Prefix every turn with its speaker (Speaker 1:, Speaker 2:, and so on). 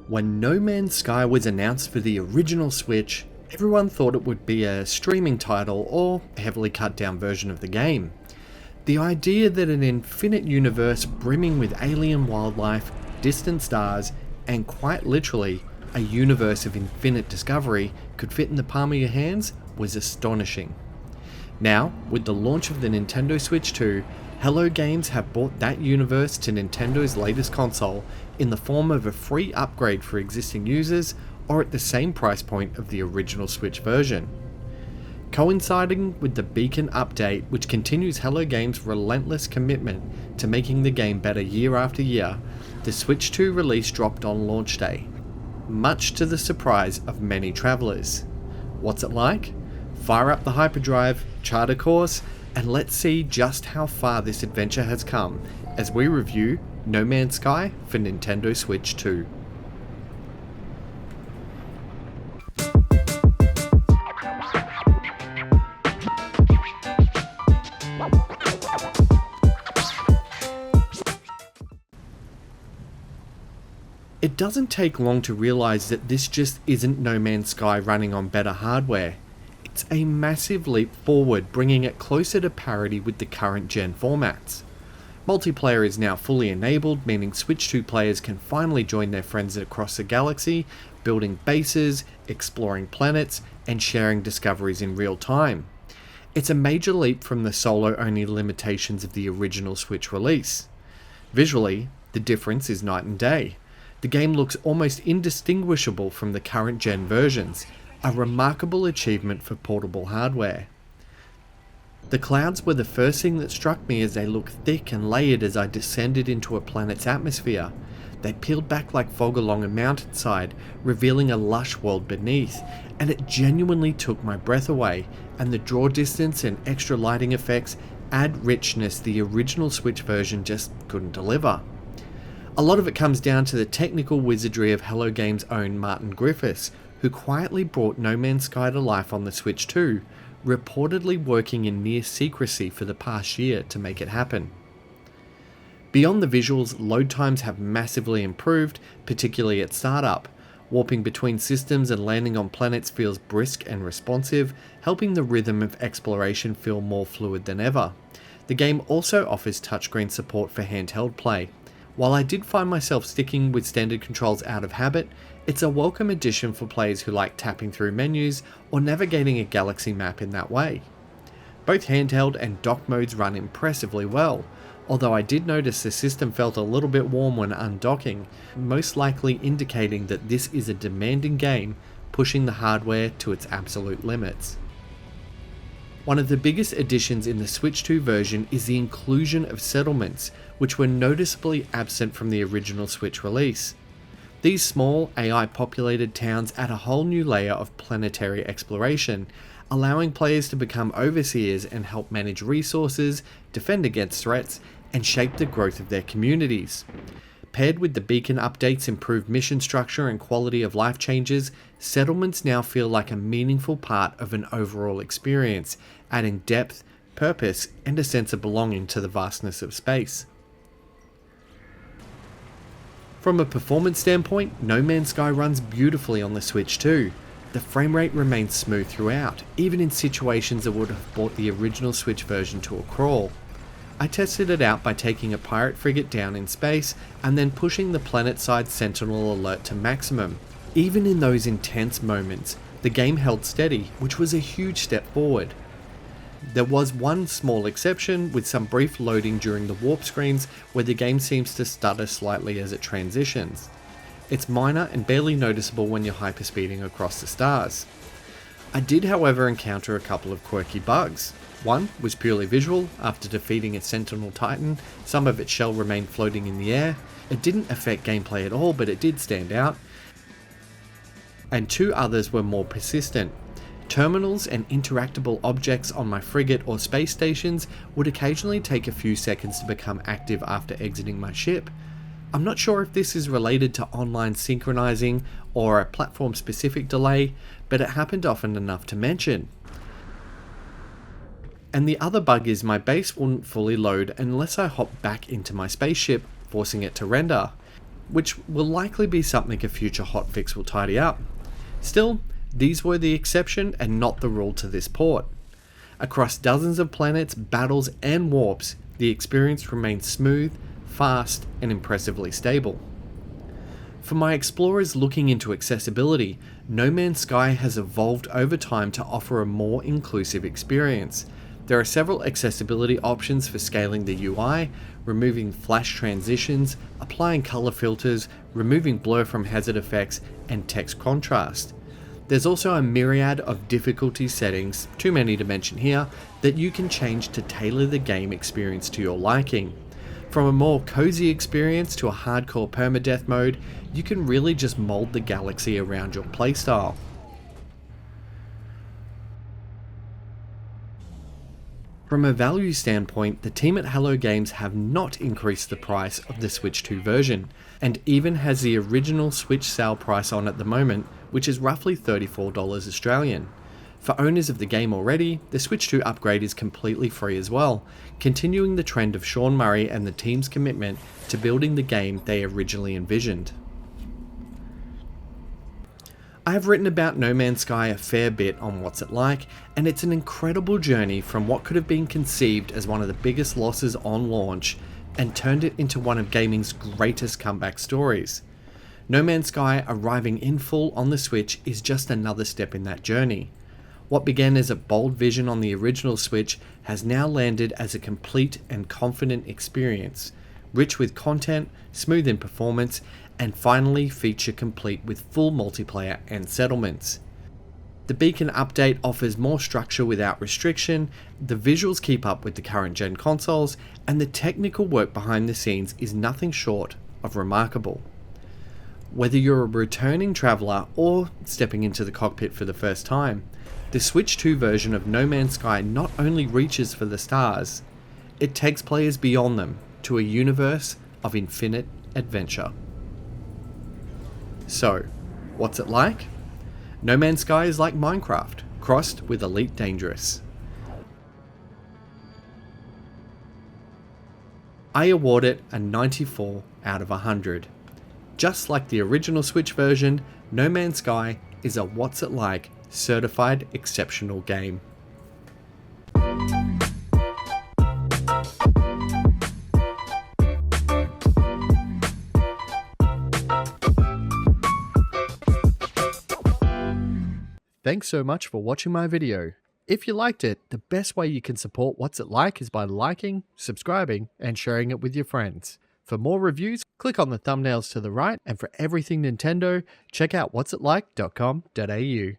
Speaker 1: When No Man's Sky was announced for the original Switch, everyone thought it would be a streaming title or a heavily cut down version of the game. The idea that an infinite universe brimming with alien wildlife, distant stars, and quite literally a universe of infinite discovery could fit in the palm of your hands was astonishing. Now, with the launch of the Nintendo Switch 2, Hello Games have brought that universe to Nintendo's latest console in the form of a free upgrade for existing users or at the same price point of the original Switch version. Coinciding with the Beacon update, which continues Hello Games' relentless commitment to making the game better year after year, the Switch 2 release dropped on launch day, much to the surprise of many travellers. What's it like? Fire up the hyperdrive, chart a course, and let's see just how far this adventure has come as we review No Man's Sky for Nintendo Switch 2. It doesn't take long to realise that this just isn't No Man's Sky running on better hardware. It's a massive leap forward, bringing it closer to parity with the current gen formats. Multiplayer is now fully enabled, meaning Switch 2 players can finally join their friends across the galaxy, building bases, exploring planets, and sharing discoveries in real time. It's a major leap from the solo-only limitations of the original Switch release. Visually, the difference is night and day. The game looks almost indistinguishable from the current gen versions, a remarkable achievement for portable hardware. The clouds were the first thing that struck me as they looked thick and layered as I descended into a planet's atmosphere. They peeled back like fog along a mountainside, revealing a lush world beneath, and it genuinely took my breath away, and the draw distance and extra lighting effects add richness the original Switch version just couldn't deliver. A lot of it comes down to the technical wizardry of Hello Games' own Martin Griffiths, who quietly brought No Man's Sky to life on the Switch 2, reportedly working in near secrecy for the past year to make it happen. Beyond the visuals, load times have massively improved, particularly at startup. Warping between systems and landing on planets feels brisk and responsive, helping the rhythm of exploration feel more fluid than ever. The game also offers touchscreen support for handheld play. While I did find myself sticking with standard controls out of habit, it's a welcome addition for players who like tapping through menus or navigating a galaxy map in that way. Both handheld and dock modes run impressively well, although I did notice the system felt a little bit warm when undocking, most likely indicating that this is a demanding game pushing the hardware to its absolute limits. One of the biggest additions in the Switch 2 version is the inclusion of settlements, which were noticeably absent from the original Switch release. These small, AI-populated towns add a whole new layer of planetary exploration, allowing players to become overseers and help manage resources, defend against threats, and shape the growth of their communities. Paired with the Beacon updates' improved mission structure and quality of life changes, settlements now feel like a meaningful part of an overall experience, adding depth, purpose, and a sense of belonging to the vastness of space. From a performance standpoint, No Man's Sky runs beautifully on the Switch 2. The frame rate remains smooth throughout, even in situations that would have brought the original Switch version to a crawl. I tested it out by taking a pirate frigate down in space and then pushing the planet-side sentinel alert to maximum. Even in those intense moments, the game held steady, which was a huge step forward. There was one small exception, with some brief loading during the warp screens where the game seems to stutter slightly as it transitions. It's minor and barely noticeable when you're hyperspeeding across the stars. I did, however, encounter a couple of quirky bugs. One was purely visual. After defeating a Sentinel Titan, some of its shell remained floating in the air. It didn't affect gameplay at all, but it did stand out. And two others were more persistent. Terminals and interactable objects on my frigate or space stations would occasionally take a few seconds to become active after exiting my ship. I'm not sure if this is related to online synchronizing or a platform-specific delay, but it happened often enough to mention. And the other bug is my base wouldn't fully load unless I hopped back into my spaceship, forcing it to render. which will likely be something a future hotfix will tidy up. Still, these were the exception and not the rule to this port. Across dozens of planets, battles, and warps, the experience remains smooth, fast, and impressively stable. For my explorers looking into accessibility, No Man's Sky has evolved over time to offer a more inclusive experience. There are several accessibility options for scaling the UI, removing flash transitions, applying color filters, removing blur from hazard effects, and text contrast. There's also a myriad of difficulty settings, too many to mention here, that you can change to tailor the game experience to your liking. From a more cozy experience to a hardcore permadeath mode, you can really just mold the galaxy around your playstyle. From a value standpoint, the team at Hello Games have not increased the price of the Switch 2 version, and even has the original Switch sale price on at the moment, which is roughly $34 Australian. For owners of the game already, the Switch 2 upgrade is completely free as well, continuing the trend of Sean Murray and the team's commitment to building the game they originally envisioned. I have written about No Man's Sky a fair bit on What's It Like, and it's an incredible journey from what could have been conceived as one of the biggest losses on launch and turned it into one of gaming's greatest comeback stories. No Man's Sky arriving in full on the Switch is just another step in that journey. What began as a bold vision on the original Switch has now landed as a complete and confident experience, rich with content, smooth in performance, and finally feature complete with full multiplayer and settlements. The Beacon update offers more structure without restriction, the visuals keep up with the current gen consoles, and the technical work behind the scenes is nothing short of remarkable. Whether you're a returning traveller or stepping into the cockpit for the first time, the Switch 2 version of No Man's Sky not only reaches for the stars, it takes players beyond them to a universe of infinite adventure. So, what's it like? No Man's Sky is like Minecraft, crossed with Elite Dangerous. I award it a 94 out of 100. Just like the original Switch version, No Man's Sky is a What's It Like certified exceptional game. Thanks so much for watching my video. If you liked it, the best way you can support What's It Like is by liking, subscribing, and sharing it with your friends. For more reviews, click on the thumbnails to the right, and for everything Nintendo, check out whatsItlike.com.au.